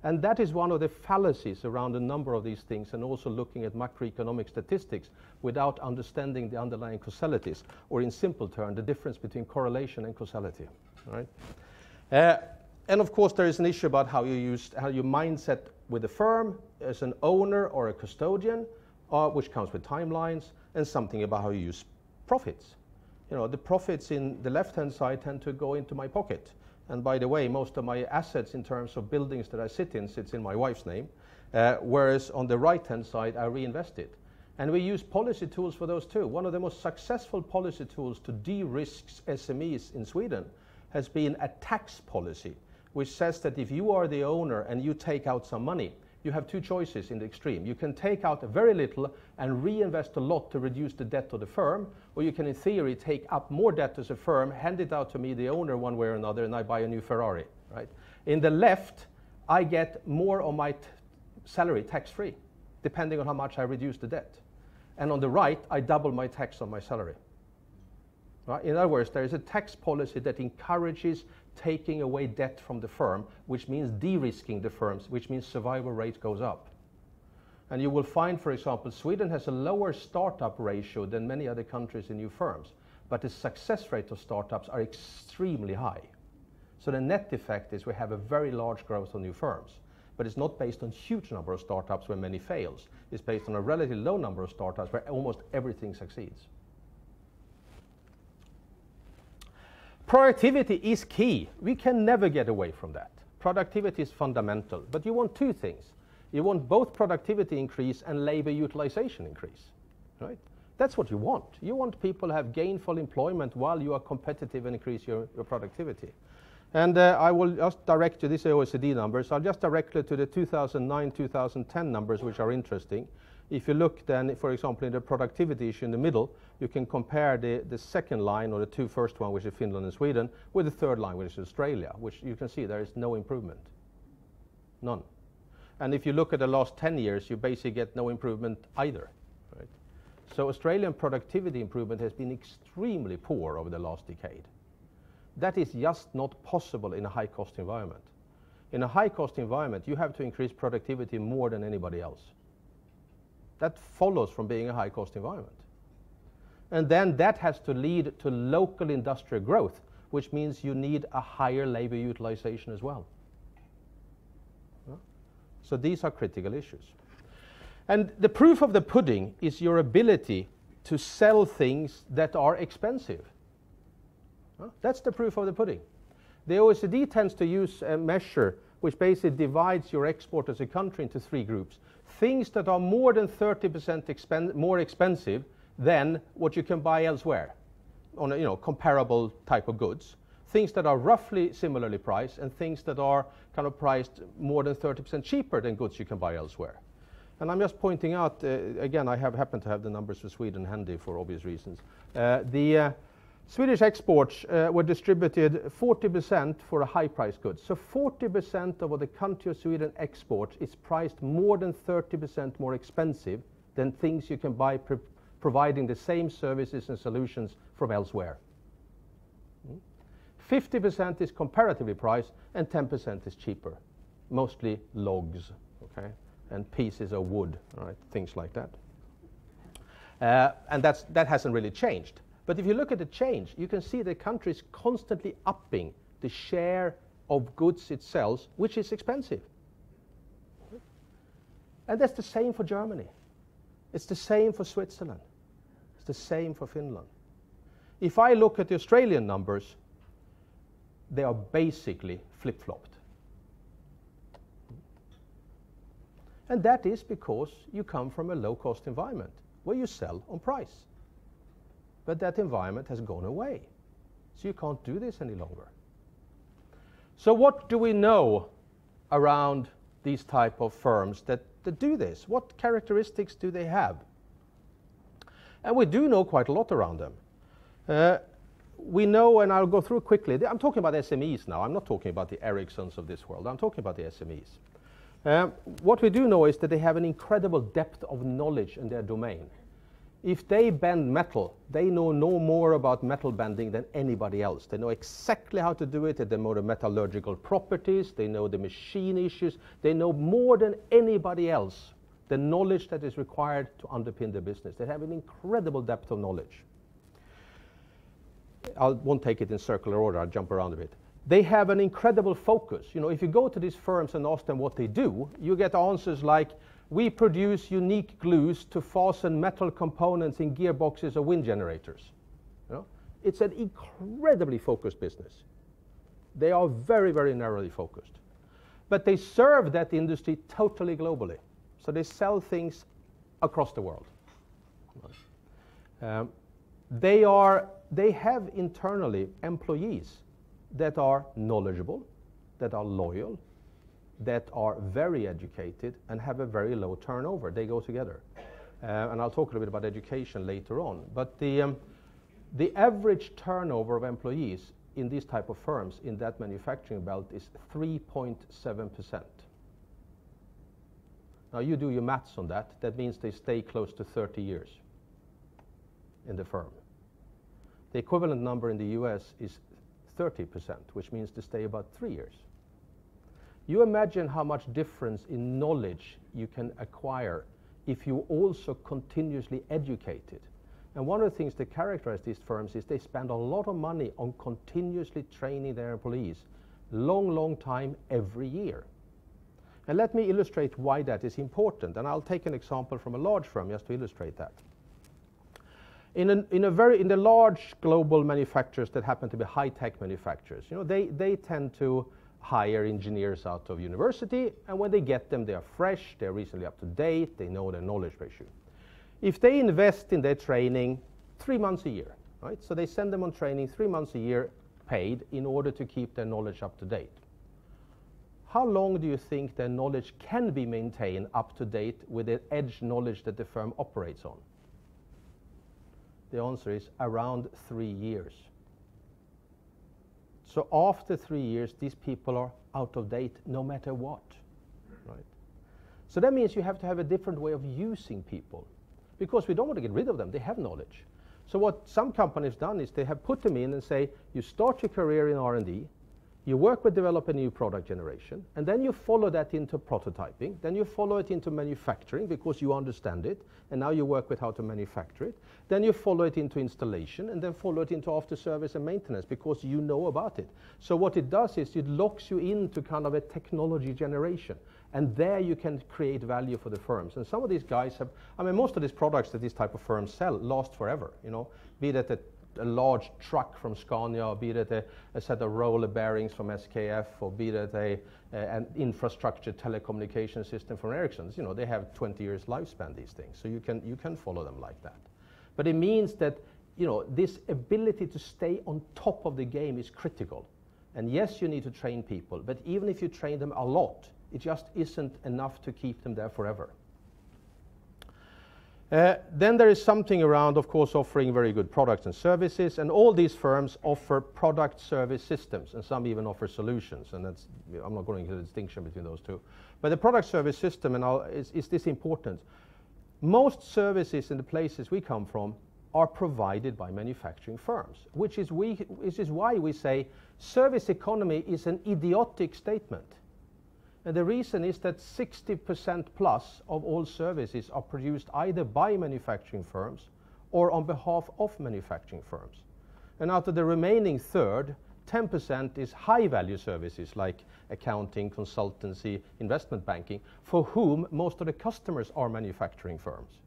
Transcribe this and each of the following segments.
And that is one of the fallacies around a number of these things, and also looking at macroeconomic statistics without understanding the underlying causalities, or in simple terms, the difference between correlation and causality. Right? And of course, there is an issue about how you mindset with the firm as an owner or a custodian, which comes with timelines, and something about how you use profits. The profits in the left-hand side tend to go into my pocket. And by the way, most of my assets in terms of buildings that I sit in sits in my wife's name, whereas on the right-hand side, I reinvest it. And we use policy tools for those too. One of the most successful policy tools to de-risk SMEs in Sweden has been a tax policy, which says that if you are the owner and you take out some money, you have two choices in the extreme. You can take out very little and reinvest a lot to reduce the debt of the firm, or you can, in theory, take up more debt as a firm, hand it out to me, the owner, one way or another, and I buy a new Ferrari. Right? In the left, I get more of my salary tax-free, depending on how much I reduce the debt. And on the right, I double my tax on my salary. Right? In other words, there is a tax policy that encourages taking away debt from the firm, which means de-risking the firms, which means survival rate goes up. And you will find, for example, Sweden has a lower startup ratio than many other countries in new firms, but the success rate of startups are extremely high. So the net effect is we have a very large growth of new firms, but it's not based on huge number of startups where many fails. It's based on a relatively low number of startups where almost everything succeeds. Productivity is key. We can never get away from that. Productivity is fundamental, but you want two things. You want both productivity increase and labor utilization increase, right? That's what you want. You want people to have gainful employment while you are competitive and increase your productivity. And I will just direct you, these are OECD numbers, I'll just direct you to the 2009-2010 numbers, which are interesting. If you look then, for example, in the productivity issue in the middle, you can compare the second line, or the two first one, which is Finland and Sweden, with the third line, which is Australia, which you can see there is no improvement. None. And if you look at the last 10 years, you basically get no improvement either. Right? So Australian productivity improvement has been extremely poor over the last decade. That is just not possible in a high-cost environment. In a high-cost environment, you have to increase productivity more than anybody else. That follows from being a high-cost environment. And then that has to lead to local industrial growth, which means you need a higher labor utilization as well. So these are critical issues. And the proof of the pudding is your ability to sell things that are expensive. That's the proof of the pudding. The OECD tends to use a measure which basically divides your export as a country into three groups. Things that are more than 30% more expensive than what you can buy elsewhere on a comparable type of goods. Things that are roughly similarly priced, and things that are kind of priced more than 30% cheaper than goods you can buy elsewhere. And I'm just pointing out, again, I happen to have the numbers for Sweden handy for obvious reasons. The Swedish exports were distributed 40% for a high-priced goods. So 40% of what the country of Sweden exports is priced more than 30% more expensive than things you can buy providing the same services and solutions from elsewhere. 50% is comparatively priced, and 10% is cheaper, mostly logs, okay, and pieces of wood, right, things like that. And that hasn't really changed. But if you look at the change, you can see the country is constantly upping the share of goods it sells, which is expensive. And that's the same for Germany. It's the same for Switzerland. It's the same for Finland. If I look at the Australian numbers, they are basically flip-flopped. And that is because you come from a low-cost environment where you sell on price. But that environment has gone away. So you can't do this any longer. So what do we know around these type of firms that do this? What characteristics do they have? And we do know quite a lot around them. We know, and I'll go through quickly, I'm talking about SMEs now. I'm not talking about the Ericssons of this world. I'm talking about the SMEs. What we do know is that they have an incredible depth of knowledge in their domain. If they bend metal, they know no more about metal bending than anybody else. They know exactly how to do it. They know the metallurgical properties. They know the machine issues. They know more than anybody else the knowledge that is required to underpin the business. They have an incredible depth of knowledge. I won't take it in circular order. I'll jump around a bit. They have an incredible focus. You know, if you go to these firms and ask them what they do, you get answers like, we produce unique glues to fasten metal components in gearboxes of wind generators. You know? It's an incredibly focused business. They are very, very narrowly focused. But they serve that industry totally globally. So they sell things across the world. They have internally employees that are knowledgeable, that are loyal, that are very educated and have a very low turnover. They go together. And I'll talk a little bit about education later on. But the average turnover of employees in these type of firms in that manufacturing belt is 3.7%. Now you do your maths on that. That means they stay close to 30 years in the firm. The equivalent number in the US is 30%, which means they stay about 3 years. You imagine how much difference in knowledge you can acquire if you also continuously educate it. And one of the things that characterize these firms is they spend a lot of money on continuously training their employees, long time, every year. And let me illustrate why that is important. And I'll take an example from a large firm just to illustrate that. In the large global manufacturers that happen to be high-tech manufacturers, you know, they tend to hire engineers out of university, and when they get them, they are fresh, they're reasonably up to date, they know their knowledge ratio. If they invest in their training 3 months a year, right? So they send them on training 3 months a year paid in order to keep their knowledge up to date. How long do you think their knowledge can be maintained up to date with the edge knowledge that the firm operates on? The answer is around 3 years. So after 3 years, these people are out of date no matter what, right? So that means you have to have a different way of using people, because we don't want to get rid of them. They have knowledge. So what some companies have done is they have put them in and say, you start your career in R&D, you work with develop a new product generation, and then you follow that into prototyping, then you follow it into manufacturing because you understand it, and now you work with how to manufacture it, then you follow it into installation, and then follow it into after service and maintenance because you know about it. So what it does is it locks you into kind of a technology generation, and there you can create value for the firms. And some of these guys have, I mean, most of these products that these type of firms sell last forever, you know, be that a large truck from Scania, or be that a set of roller bearings from SKF, or be that an infrastructure telecommunication system from Ericsson's. You know, they have 20 years lifespan, these things. So you can follow them like that. But it means that, you know, this ability to stay on top of the game is critical. And yes, you need to train people, but even if you train them a lot, it just isn't enough to keep them there forever. Then there is something around, of course, offering very good products and services, and all these firms offer product service systems, and some even offer solutions, and that's, I'm not going into the distinction between those two. But the product service system is this important. Most services in the places we come from are provided by manufacturing firms, which is why we say service economy is an idiotic statement. And the reason is that 60% plus of all services are produced either by manufacturing firms or on behalf of manufacturing firms. And out of the remaining third, 10% is high-value services like accounting, consultancy, investment banking, for whom most of the customers are manufacturing firms.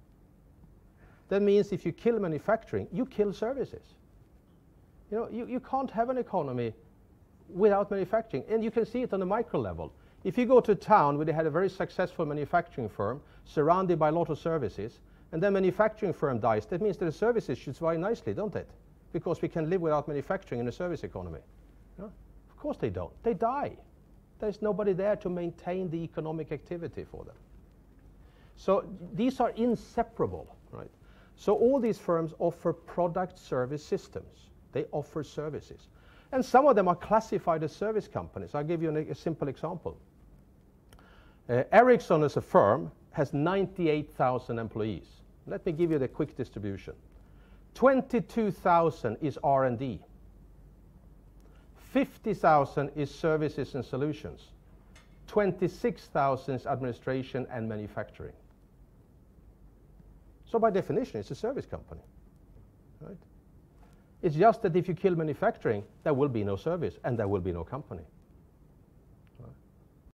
That means if you kill manufacturing, you kill services. You know, you can't have an economy without manufacturing, and you can see it on the micro level. If you go to a town where they had a very successful manufacturing firm surrounded by a lot of services, and then manufacturing firm dies, that means that the services should survive nicely, don't it? Because we can live without manufacturing in a service economy. You know? Of course they don't. They die. There's nobody there to maintain the economic activity for them. So these are inseparable, right? So all these firms offer product service systems. They offer services. And some of them are classified as service companies. I'll give you a simple example. Ericsson as a firm has 98,000 employees. Let me give you the quick distribution. 22,000 is R&D. 50,000 is services and solutions. 26,000 is administration and manufacturing. So by definition, it's a service company. Right? It's just that if you kill manufacturing, there will be no service and there will be no company.